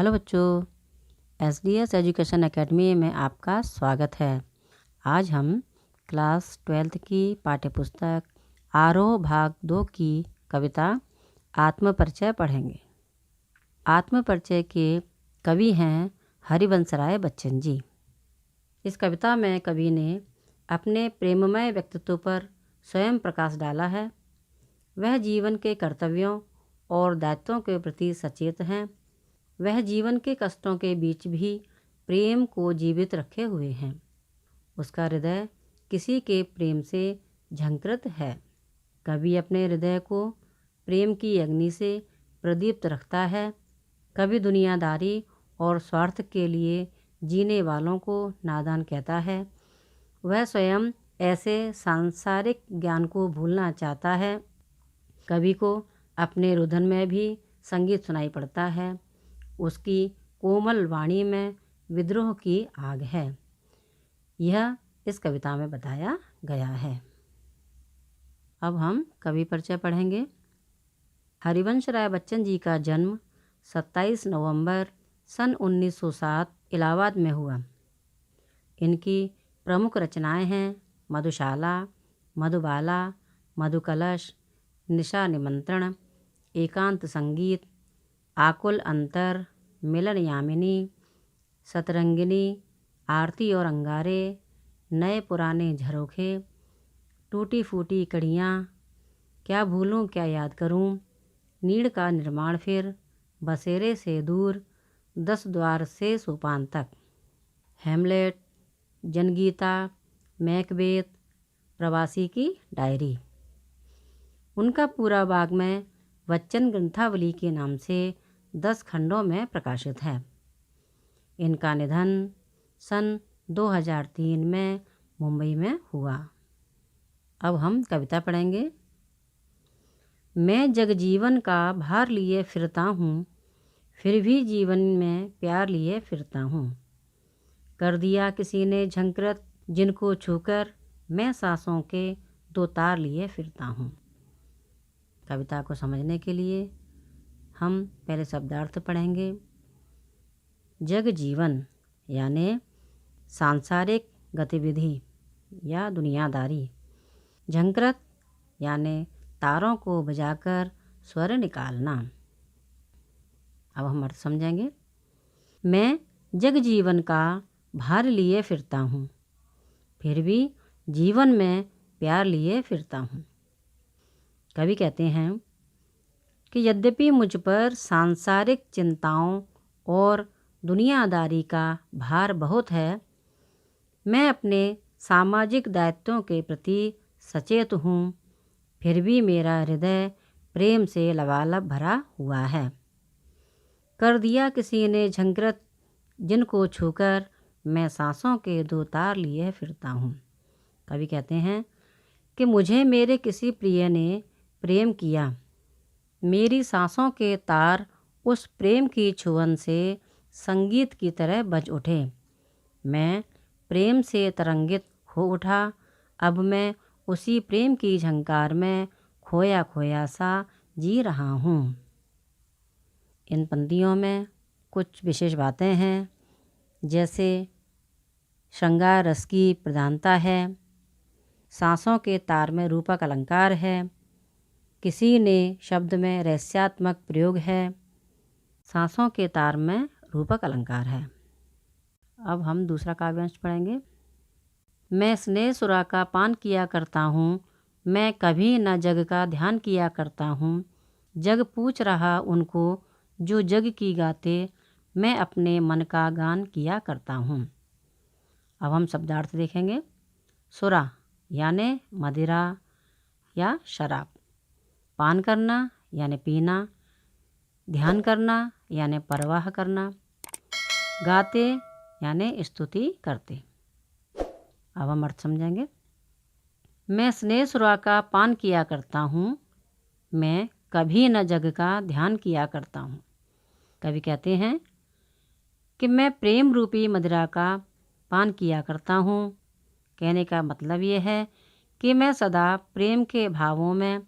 Hello बच्चों, SDS education academy में आपका स्वागत है। आज हम क्लास 12th की पाठ्यपुस्तक आरोह भाग 2 की कविता आत्मपरिचय पढ़ेंगे। आत्मपरिचय के कवि हैं हरिवंशराय बच्चन जी। इस कविता में कवि ने अपने प्रेममय व्यक्तित्व पर स्वयं प्रकाश डाला है। वह जीवन के कर्तव्यों और दायित्वों के प्रति सचेत हैं। वह जीवन के कष्टों के बीच भी प्रेम को जीवित रखे हुए हैं। उसका हृदय किसी के प्रेम से झंकृत है। कवि अपने हृदय को प्रेम की अग्नि से प्रदीप्त रखता है। कवि दुनियादारी और स्वार्थ के लिए जीने वालों को नादान कहता है। वह स्वयं ऐसे सांसारिक ज्ञान को भूलना चाहता है। कवि को अपने रुदन में भी संगीत सुनाई पड़ता है। उसकी कोमल वाणी में विद्रोह की आग है। यह इस कविता में बताया गया है। अब हम कवि परिचय पढ़ेंगे। हरिवंशराय बच्चन जी का जन्म 27 नवंबर सन 1907 इलाहाबाद में हुआ। इनकी प्रमुख रचनाएं हैं मधुशाला, मधुबाला, मधुकलश, निशा निमंत्रण, एकांत संगीत, आकुल अंतर, मिलन यामिनी, सतरंगिनी, आरती और अंगारे, नए पुराने झरोखे, टूटी फूटी कड़ियाँ, क्या भूलूं क्या याद करूं, नीड़ का निर्माण फिर, बसेरे से दूर, 10 द्वार से सोपान तक, हेमलेट, जनगीता, मैकबेथ, प्रवासी की डायरी। उनका पूरा बाग में बच्चन ग्रंथावली के नाम से 10 खंडों में प्रकाशित है। इनका निधन सन 2003 में मुंबई में हुआ। अब हम कविता पढ़ेंगे। मैं जगजीवन का भार लिए फिरता हूँ, फिर भी जीवन में प्यार लिए फिरता हूँ। कर दिया किसी ने झंकृत, जिनको छूकर मैं सांसों के 2 तार लिए फिरता हूँ। कविता को समझने के लिए हम पहले शब्दार्थ पढ़ेंगे। जग जीवन यानी सांसारिक गतिविधि या दुनियादारी। झंकृत यानी तारों को बजाकर स्वर निकालना। अब हम अर्थ समझेंगे। मैं जग जीवन का भार लिए फिरता हूँ, फिर भी जीवन में प्यार लिए फिरता हूँ। कवि कहते हैं कि यद्यपि मुझ पर सांसारिक चिंताओं और दुनियादारी का भार बहुत है, मैं अपने सामाजिक दायित्वों के प्रति सचेत हूँ, फिर भी मेरा हृदय प्रेम से लबालब भरा हुआ है। कर दिया किसी ने झंकृत, जिनको छूकर मैं सांसों के 2 तार लिए फिरता हूँ। कवि कहते हैं कि मुझे मेरे किसी प्रिय ने प्रेम किया। मेरी सांसों के तार उस प्रेम की छुअन से संगीत की तरह बज उठे। मैं प्रेम से तरंगित हो उठा। अब मैं उसी प्रेम की झंकार में खोया खोया सा जी रहा हूँ। इन पंक्तियों में कुछ विशेष बातें हैं, जैसे श्रृंगार रस की प्रधानता है, सांसों के तार में रूपक अलंकार है, किसी ने शब्द में रहस्यात्मक प्रयोग है, सांसों के तार में रूपक अलंकार है। अब हम दूसरा काव्यांश पढ़ेंगे। मैं स्नेह सुरा का पान किया करता हूँ, मैं कभी न जग का ध्यान किया करता हूँ। जग पूछ रहा उनको जो जग की गाते, मैं अपने मन का गान किया करता हूँ। अब हम शब्दार्थ देखेंगे। सुरा यानी मदिरा या शराब, पान करना यानी पीना, ध्यान करना यानी परवाह करना, गाते यानी स्तुति करते। अब हम अर्थ समझेंगे। मैं स्नेह सुरा का पान किया करता हूँ, मैं कभी न जग का ध्यान किया करता हूँ। कवि कहते हैं कि मैं प्रेम रूपी मदिरा का पान किया करता हूँ। कहने का मतलब ये है कि मैं सदा प्रेम के भावों में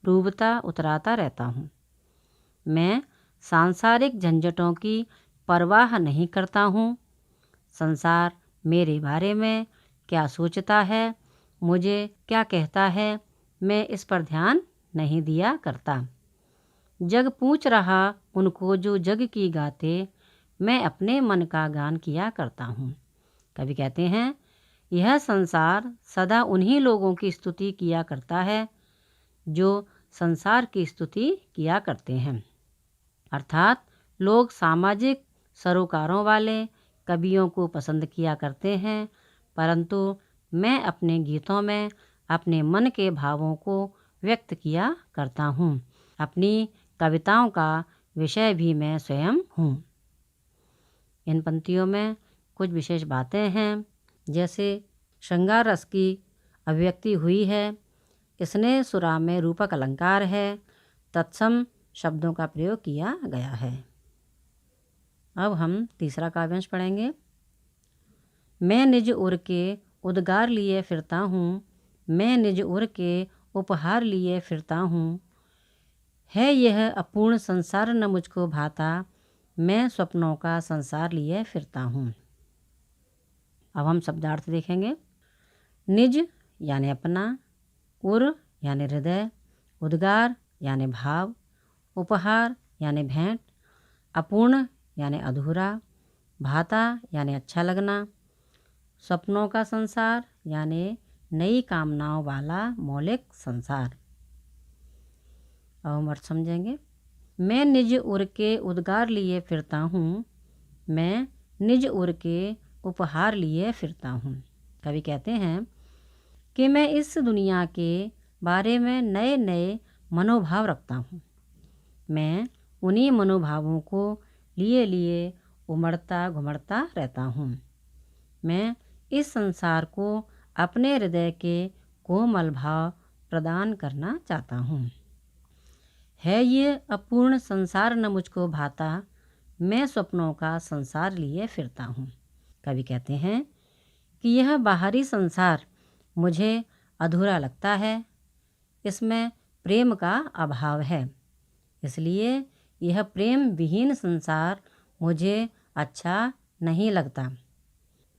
डूबता उतराता रहता हूँ। मैं सांसारिक झंझटों की परवाह नहीं करता हूँ। संसार मेरे बारे में क्या सोचता है, मुझे क्या कहता है, मैं इस पर ध्यान नहीं दिया करता। जग पूछ रहा उनको जो जग की गाते, मैं अपने मन का गान किया करता हूँ। कवि कहते हैं, यह संसार सदा उन्हीं लोगों की स्तुति किया करता है जो संसार की स्तुति किया करते हैं। अर्थात लोग सामाजिक सरोकारों वाले कवियों को पसंद किया करते हैं, परंतु मैं अपने गीतों में अपने मन के भावों को व्यक्त किया करता हूँ। अपनी कविताओं का विषय भी मैं स्वयं हूँ। इन पंक्तियों में कुछ विशेष बातें हैं, जैसे श्रृंगार रस की अभिव्यक्ति हुई है, इसने सुरा में रूपक अलंकार है, तत्सम शब्दों का प्रयोग किया गया है। अब हम तीसरा काव्यांश पढ़ेंगे। मैं निज उर के उद्गार लिए फिरता हूँ, मैं निज उर के उपहार लिए फिरता हूँ। है यह अपूर्ण संसार न मुझको भाता, मैं स्वप्नों का संसार लिए फिरता हूँ। अब हम शब्दार्थ देखेंगे। निज यानी अपना, उर यानी हृदय, उद्गार यानी भाव, उपहार यानी भेंट, अपूर्ण यानी अधूरा, भाता यानी अच्छा लगना, सपनों का संसार यानी नई कामनाओं वाला मौलिक संसार। अब हम अर्थ समझेंगे। मैं निज उर के उद्गार लिए फिरता हूँ, मैं निज उर के उपहार लिए फिरता हूँ। कवि कहते हैं कि मैं इस दुनिया के बारे में नए नए मनोभाव रखता हूँ। मैं उन्हीं मनोभावों को लिए लिए उमड़ता घुमड़ता रहता हूँ। मैं इस संसार को अपने हृदय के कोमल भाव प्रदान करना चाहता हूँ। है ये अपूर्ण संसार न मुझको भाता, मैं स्वप्नों का संसार लिए फिरता हूँ। कवि कहते हैं कि यह बाहरी संसार मुझे अधूरा लगता है, इसमें प्रेम का अभाव है, इसलिए यह प्रेम विहीन संसार मुझे अच्छा नहीं लगता।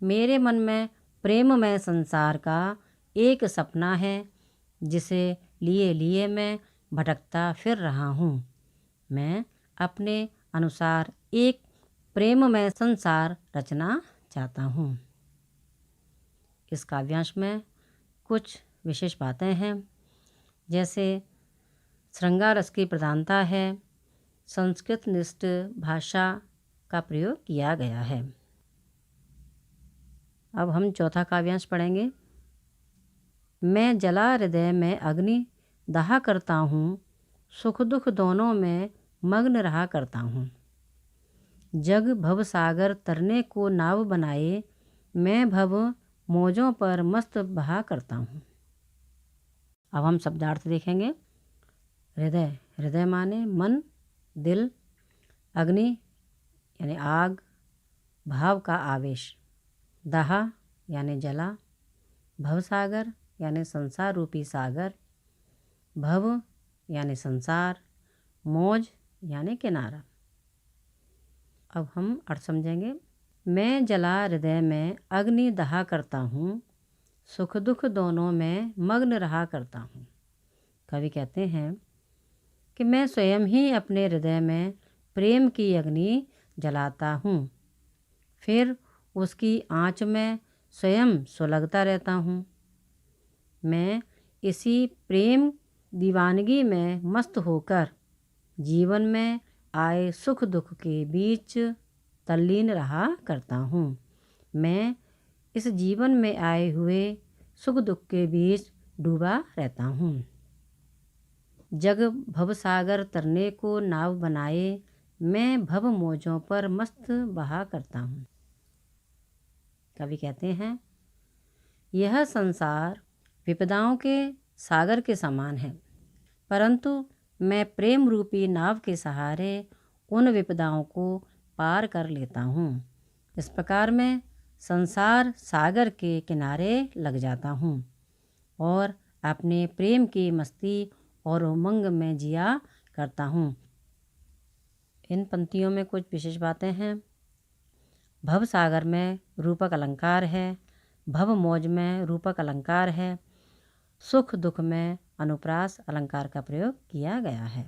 मेरे मन में प्रेममय संसार का एक सपना है, जिसे लिए लिए मैं भटकता फिर रहा हूँ। मैं अपने अनुसार एक प्रेममय संसार रचना चाहता हूँ। इस काव्यांश में कुछ विशेष बातें हैं, जैसे श्रृंगार रस की प्रधानता है, संस्कृत निष्ठ भाषा का प्रयोग किया गया है। अब हम चौथा काव्यांश पढ़ेंगे। मैं जला हृदय में अग्नि दहा करता हूँ, सुख दुख दोनों में मग्न रहा करता हूँ। जग भव सागर तरने को नाव बनाए, मैं भव मौजों पर मस्त बहा करता हूँ। अब हम शब्दार्थ देखेंगे। हृदय, हृदय माने मन, दिल, अग्नि यानी आग, भाव का आवेश, दहा यानी जला, भवसागर यानी संसार रूपी सागर, भव यानी संसार, मौज यानी किनारा। अब हम अर्थ समझेंगे। मैं जला हृदय में अग्नि दहा करता हूँ, सुख दुख दोनों में मग्न रहा करता हूँ। कवि कहते हैं कि मैं स्वयं ही अपने हृदय में प्रेम की अग्नि जलाता हूँ, फिर उसकी आँच में स्वयं सुलगता रहता हूँ। मैं इसी प्रेम दीवानगी में मस्त होकर जीवन में आए सुख दुख के बीच तल्लीन रहा करता हूँ। मैं इस जीवन में आए हुए सुख दुख के बीच डूबा रहता हूँ। जग भवसागर तरने को नाव बनाए, मैं भव मौजों पर मस्त बहा करता हूँ। कवि कहते हैं, यह संसार विपदाओं के सागर के समान है, परंतु मैं प्रेम रूपी नाव के सहारे उन विपदाओं को पार कर लेता हूँ। इस प्रकार मैं संसार सागर के किनारे लग जाता हूँ और अपने प्रेम की मस्ती और उमंग में जिया करता हूँ। इन पंक्तियों में कुछ विशेष बातें हैं, भव सागर में रूपक अलंकार है, भव मौज में रूपक अलंकार है, सुख दुख में अनुप्रास अलंकार का प्रयोग किया गया है।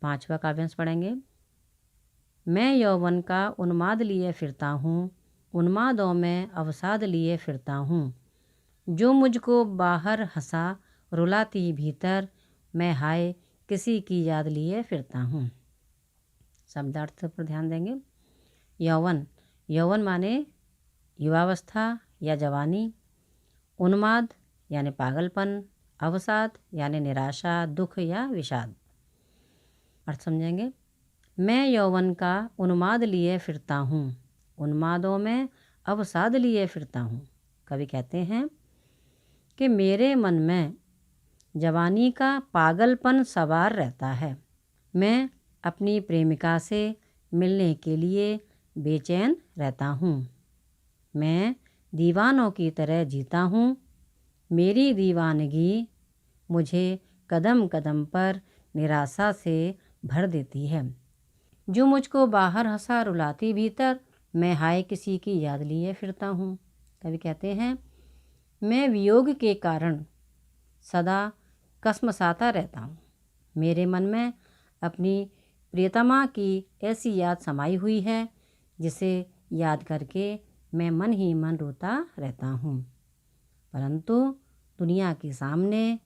5वां काव्यांश पढ़ेंगे। मैं यौवन का उन्माद लिए फिरता हूँ, उन्मादों में अवसाद लिए फिरता हूँ। जो मुझको बाहर हंसा रुलाती भीतर, मैं हाय किसी की याद लिए फिरता हूँ। शब्दार्थ पर ध्यान देंगे। यौवन, यौवन माने युवावस्था या जवानी। उन्माद यानी पागलपन। अवसाद यानी निराशा, दुख या विषाद। अर्थ समझेंगे। मैं यौवन का उन्माद लिए फिरता हूँ, उन्मादों में अवसाद लिए फिरता हूँ। कवि कहते हैं कि मेरे मन में जवानी का पागलपन सवार रहता है। मैं अपनी प्रेमिका से मिलने के लिए बेचैन रहता हूँ। मैं दीवानों की तरह जीता हूँ। मेरी दीवानगी मुझे कदम कदम पर निराशा से भर देती है। जो मुझको बाहर हंसा रुलाती भीतर, मैं हाय किसी की याद लिए फिरता हूँ। कवि कहते हैं मैं वियोग के कारण सदा कसमसाता रहता हूँ। मेरे मन में अपनी प्रियतमा की ऐसी याद समाई हुई है जिसे याद करके मैं मन ही मन रोता रहता हूँ, परंतु दुनिया के सामने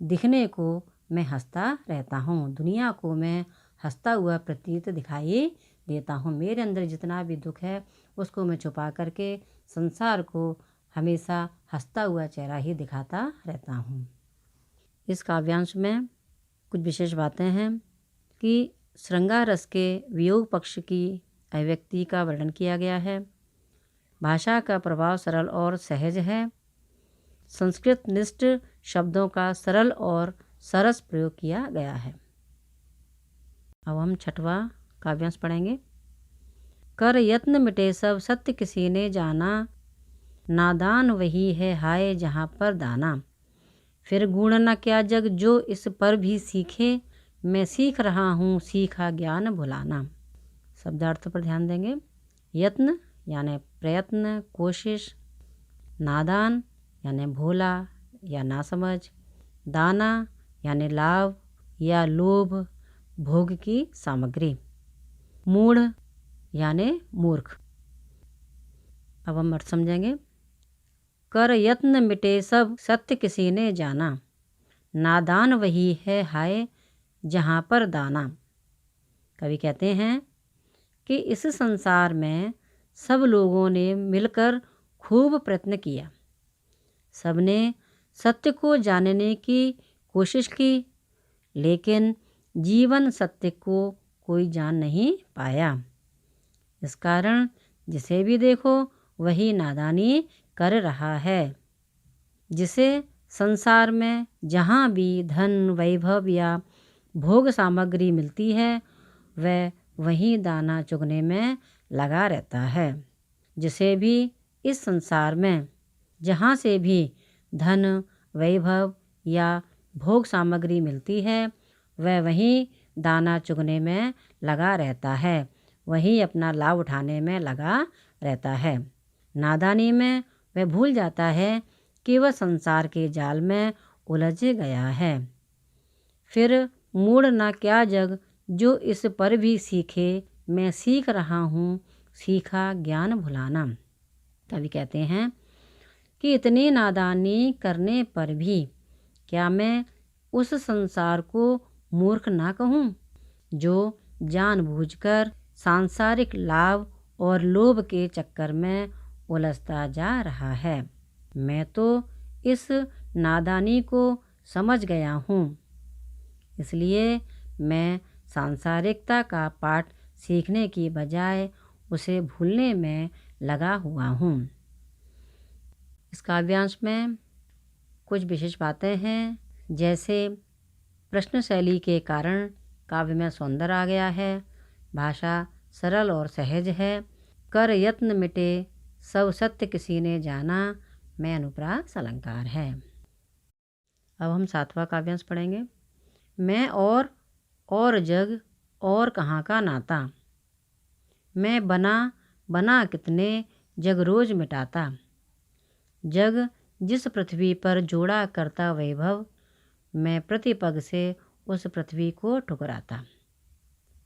दिखने को मैं हंसता रहता हूँ। दुनिया को मैं हंसता हुआ प्रतीत दिखाई देता हूँ। मेरे अंदर जितना भी दुख है उसको मैं छुपा करके संसार को हमेशा हंसता हुआ चेहरा ही दिखाता रहता हूँ। इस काव्यांश में कुछ विशेष बातें हैं कि श्रृंगार रस के वियोग पक्ष की अभिव्यक्ति का वर्णन किया गया है। भाषा का प्रभाव सरल और सहज है। संस्कृत निष्ठ शब्दों का सरल और सरस प्रयोग किया गया है। अब हम 6वां काव्यांश पढ़ेंगे। कर यत्न मिटे सब सत्य किसी ने जाना, नादान वही है हाय जहाँ पर दाना। फिर गुण न क्या जग जो इस पर भी सीखे, मैं सीख रहा हूँ सीखा ज्ञान भुलाना। शब्दार्थ पर ध्यान देंगे। यत्न यानी प्रयत्न, कोशिश। नादान यानी भोला या नासमझ। दाना यानी लाभ या लोभ, भोग की सामग्री। मूढ़ यानी मूर्ख। अब हम अर्थ समझेंगे। कर यत्न मिटे सब सत्य किसी ने जाना, नादान वही है हाय जहाँ पर दाना। कवि कहते हैं कि इस संसार में सब लोगों ने मिलकर खूब प्रयत्न किया। सबने सत्य को जानने की कोशिश की, लेकिन जीवन सत्य को कोई जान नहीं पाया। इस कारण जिसे भी देखो वही नादानी कर रहा है। जिसे संसार में जहाँ भी धन वैभव या भोग सामग्री मिलती है वह वही दाना चुगने में लगा रहता है। जिसे भी इस संसार में जहाँ से भी धन वैभव या भोग सामग्री मिलती है वह वही दाना चुगने में लगा रहता है, वही अपना लाभ उठाने में लगा रहता है। नादानी में वह भूल जाता है कि वह संसार के जाल में उलझ गया है। फिर मूढ़ ना क्या जग जो इस पर भी सीखे, मैं सीख रहा हूँ सीखा ज्ञान भुलाना। कवि कहते हैं कि इतनी नादानी करने पर भी क्या मैं उस संसार को मूर्ख ना कहूँ जो जानबूझकर सांसारिक लाभ और लोभ के चक्कर में उलझता जा रहा है। मैं तो इस नादानी को समझ गया हूँ, इसलिए मैं सांसारिकता का पाठ सीखने की बजाय उसे भूलने में लगा हुआ हूँ। इस काव्यांश में कुछ विशेष बातें हैं, जैसे प्रश्न शैली के कारण काव्य में सौंदर्य आ गया है। भाषा सरल और सहज है। कर यत्न मिटे सब सत्य किसी ने जाना, मैं अनुप्रास अलंकार है। अब हम 7वां काव्यांश पढ़ेंगे। मैं और जग और कहाँ का नाता। मैं बना बना कितने जग रोज मिटाता। जग जिस पृथ्वी पर जोड़ा करता वैभव, मैं प्रतिपग से उस पृथ्वी को ठुकराता।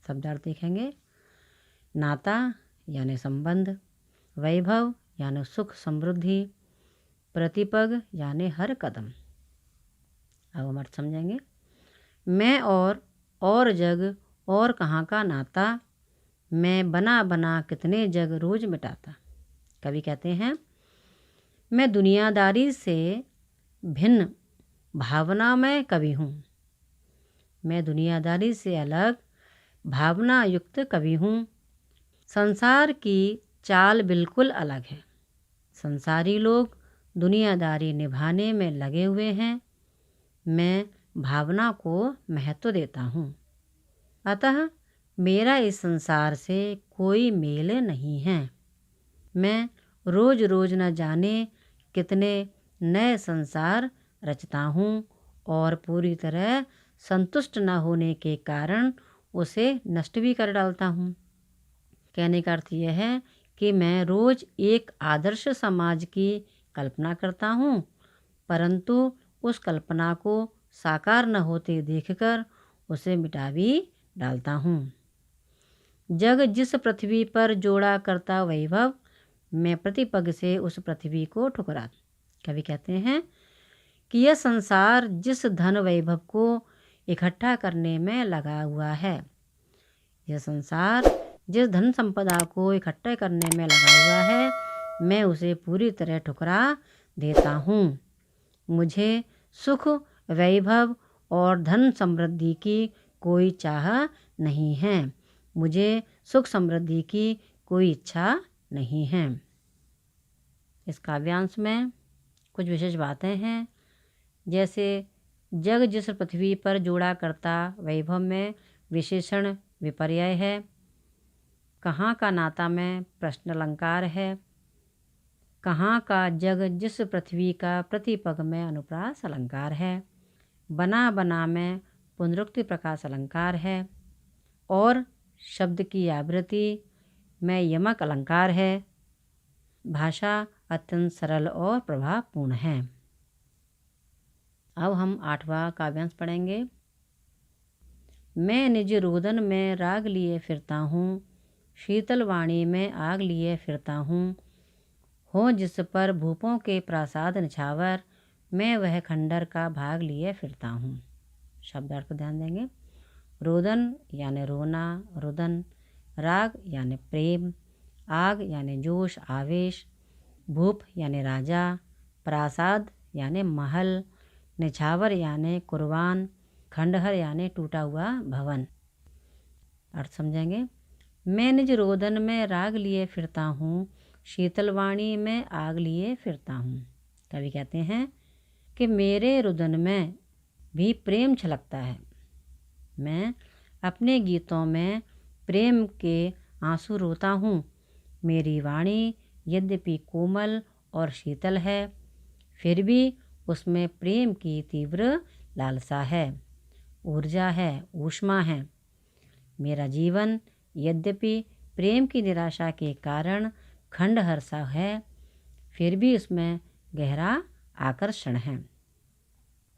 शब्दार्थ देखेंगे। नाता यानी संबंध, वैभव यानी सुख समृद्धि, प्रतिपग यानी हर कदम। अब हम अर्थ समझेंगे। मैं और जग और कहाँ का नाता, मैं बना बना कितने जग रोज मिटाता। कवि कहते हैं, मैं दुनियादारी से भिन्न भावना में कवि हूँ। मैं दुनियादारी से अलग भावना युक्त कवि हूँ। संसार की चाल बिल्कुल अलग है। संसारी लोग दुनियादारी निभाने में लगे हुए हैं, मैं भावना को महत्व देता हूँ। अतः मेरा इस संसार से कोई मेल नहीं है। मैं रोज रोज न जाने कितने नए संसार रचता हूँ और पूरी तरह संतुष्ट न होने के कारण उसे नष्ट भी कर डालता हूँ। कहने का अर्थ यह है कि मैं रोज एक आदर्श समाज की कल्पना करता हूँ, परंतु उस कल्पना को साकार न होते देखकर उसे मिटा भी डालता हूँ। जग जिस पृथ्वी पर जोड़ा करता वैभव, मैं प्रतिपग से उस पृथ्वी को ठुकरा। कवि कहते हैं कि यह संसार जिस धन वैभव को इकट्ठा करने में लगा हुआ है, यह संसार जिस धन संपदा को इकट्ठा करने में लगा हुआ है, मैं उसे पूरी तरह ठुकरा देता हूँ। मुझे सुख, वैभव और धन समृद्धि की कोई चाह नहीं है। मुझे सुख समृद्धि की कोई इच्छा नहीं है। इस काव्यांश में कुछ विशेष बातें हैं, जैसे जग जिस पृथ्वी पर जोड़ा करता वैभव में विशेषण विपर्यय है। कहाँ का नाता में प्रश्न अलंकार है। कहाँ का जग जिस पृथ्वी का प्रतिपग में अनुप्रास अलंकार है। बना बना में पुनरुक्ति प्रकाश अलंकार है और शब्द की आवृत्ति में यमक अलंकार है। भाषा अत्यंत सरल और प्रभावपूर्ण है। अब हम 8वां काव्यांश पढ़ेंगे। मैं निज रोदन में राग लिए फिरता हूँ, शीतल वाणी में आग लिए फिरता हूँ। हो जिस पर भूपों के प्रासाद निछावर, मैं वह खंडर का भाग लिए फिरता हूँ। शब्दार्थ पर ध्यान देंगे। रोदन यानी रोना, रुदन। राग यानी प्रेम, आग यानी जोश आवेश, भूप यानी राजा, प्रासाद यानी महल, निछावर यानी कुर्बान, खंडहर यानी टूटा हुआ भवन। अर्थ समझेंगे। मैं निज रोदन में राग लिए फिरता हूँ, शीतलवाणी में आग लिए फिरता हूँ। कवि कहते हैं कि मेरे रुदन में भी प्रेम छलकता है। मैं अपने गीतों में प्रेम के आंसू रोता हूँ। मेरी वाणी यद्यपि कोमल और शीतल है, फिर भी उसमें प्रेम की तीव्र लालसा है, ऊर्जा है, ऊष्मा है। मेरा जीवन यद्यपि प्रेम की निराशा के कारण खंडहर सा है, फिर भी उसमें गहरा आकर्षण है।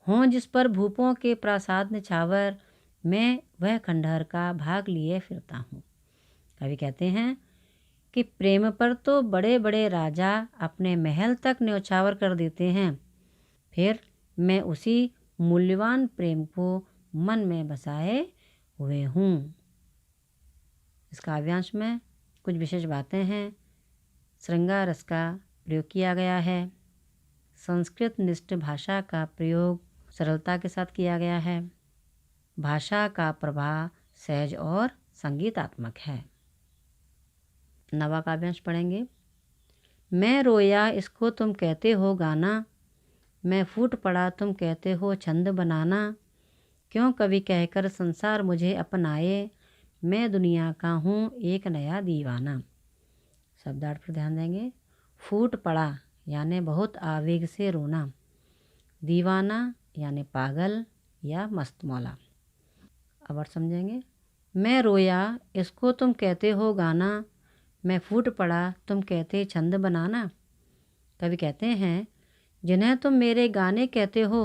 हों जिस पर भूपों के प्रासाद निछावर, मैं वह खंडहर का भाग लिए फिरता हूँ। कवि कहते हैं कि प्रेम पर तो बड़े बड़े राजा अपने महल तक न्यौछावर कर देते हैं, फिर मैं उसी मूल्यवान प्रेम को मन में बसाए हुए हूँ। इस काव्यांश में कुछ विशेष बातें हैं। श्रृंगार रस का प्रयोग किया गया है। संस्कृत निष्ठ भाषा का प्रयोग सरलता के साथ किया गया है। भाषा का प्रभाव सहज और संगीतात्मक है। 9वां काव्यांश पढ़ेंगे। मैं रोया इसको तुम कहते हो गाना, मैं फूट पड़ा तुम कहते हो छंद बनाना। क्यों कवि कहकर संसार मुझे अपनाए, मैं दुनिया का हूँ एक नया दीवाना। शब्दार्थ पर ध्यान देंगे। फूट पड़ा यानी बहुत आवेग से रोना, दीवाना यानी पागल या मस्तमौला। अब और समझेंगे। मैं रोया इसको तुम कहते हो गाना, मैं फूट पड़ा तुम कहते छंद बनाना। कवि कहते हैं जिन्हें तुम मेरे गाने कहते हो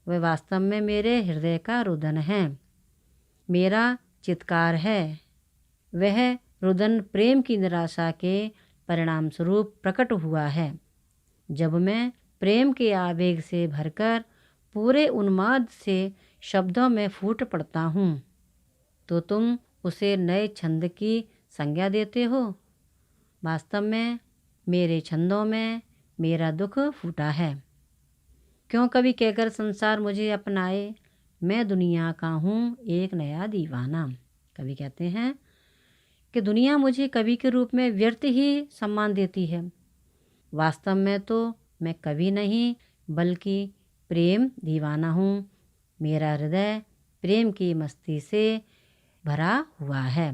वे वास्तव में मेरे हृदय का रुदन है, मेरा चित्कार है। वह रुदन प्रेम की निराशा के परिणाम स्वरूप प्रकट हुआ है। जब मैं प्रेम के आवेग से भरकर पूरे उन्माद से शब्दों में फूट पड़ता हूँ तो तुम उसे नए छंद की संज्ञा देते हो। वास्तव में मेरे छंदों में मेरा दुख फूटा है। क्यों कभी कहकर संसार मुझे अपनाए, मैं दुनिया का हूँ एक नया दीवाना। कवि कहते हैं कि दुनिया मुझे कवि के रूप में व्यर्थ ही सम्मान देती है। वास्तव में तो मैं कवि नहीं बल्कि प्रेम दीवाना हूँ। मेरा हृदय प्रेम की मस्ती से भरा हुआ है।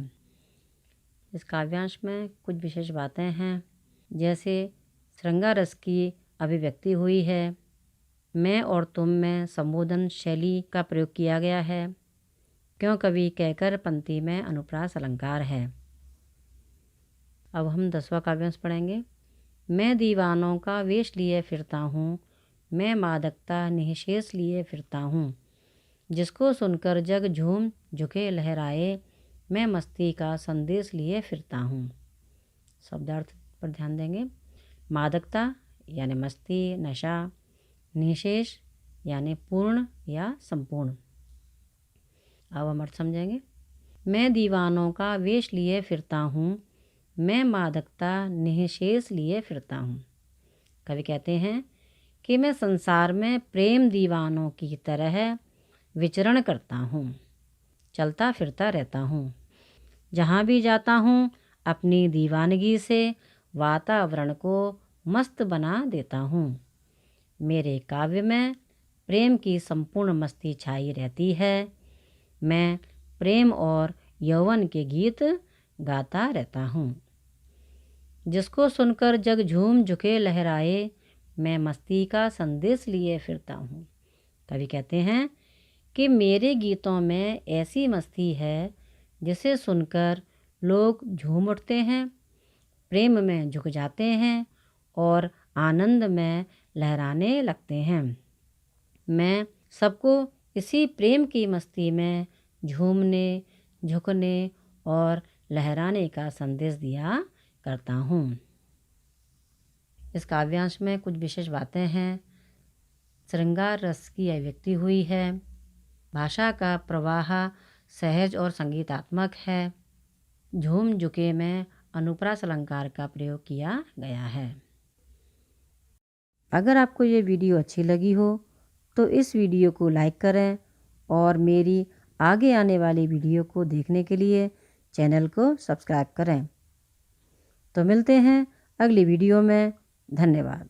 इस काव्यांश में कुछ विशेष बातें हैं, जैसे श्रृंगार रस की अभिव्यक्ति हुई है। मैं और तुम में संबोधन शैली का प्रयोग किया गया है। क्यों कवि कहकर पंक्ति में अनुप्रास अलंकार है। अब हम 10वां काव्यांश पढ़ेंगे। मैं दीवानों का वेश लिए फिरता हूँ, मैं मादकता निःशेष लिए फिरता हूँ। जिसको सुनकर जग झूम झुके लहराए, मैं मस्ती का संदेश लिए फिरता हूँ। शब्दार्थ पर ध्यान देंगे। मादकता यानी मस्ती, नशा। निःशेष यानी पूर्ण या संपूर्ण। अब हम अर्थ समझेंगे। मैं दीवानों का वेश लिए फिरता हूँ, मैं मादकता निःशेष लिए फिरता हूँ। कवि कहते हैं कि मैं संसार में प्रेम दीवानों की तरह विचरण करता हूँ, चलता फिरता रहता हूँ। जहाँ भी जाता हूँ अपनी दीवानगी से वातावरण को मस्त बना देता हूँ। मेरे काव्य में प्रेम की संपूर्ण मस्ती छाई रहती है। मैं प्रेम और यौवन के गीत गाता रहता हूँ। जिसको सुनकर जग झूम झुके लहराए, मैं मस्ती का संदेश लिए फिरता हूँ। कवि कहते हैं कि मेरे गीतों में ऐसी मस्ती है जिसे सुनकर लोग झूम उठते हैं, प्रेम में झुक जाते हैं और आनंद में लहराने लगते हैं। मैं सबको इसी प्रेम की मस्ती में झूमने, झुकने और लहराने का संदेश दिया करता हूँ। इस काव्यांश में कुछ विशेष बातें हैं। श्रृंगार रस की अभिव्यक्ति हुई है। भाषा का प्रवाह सहज और संगीतात्मक है। झूम झुके में अनुप्रास अलंकार का प्रयोग किया गया है। अगर आपको ये वीडियो अच्छी लगी हो तो इस वीडियो को लाइक करें और मेरी आगे आने वाली वीडियो को देखने के लिए चैनल को सब्सक्राइब करें। तो मिलते हैं अगली वीडियो में। धन्यवाद।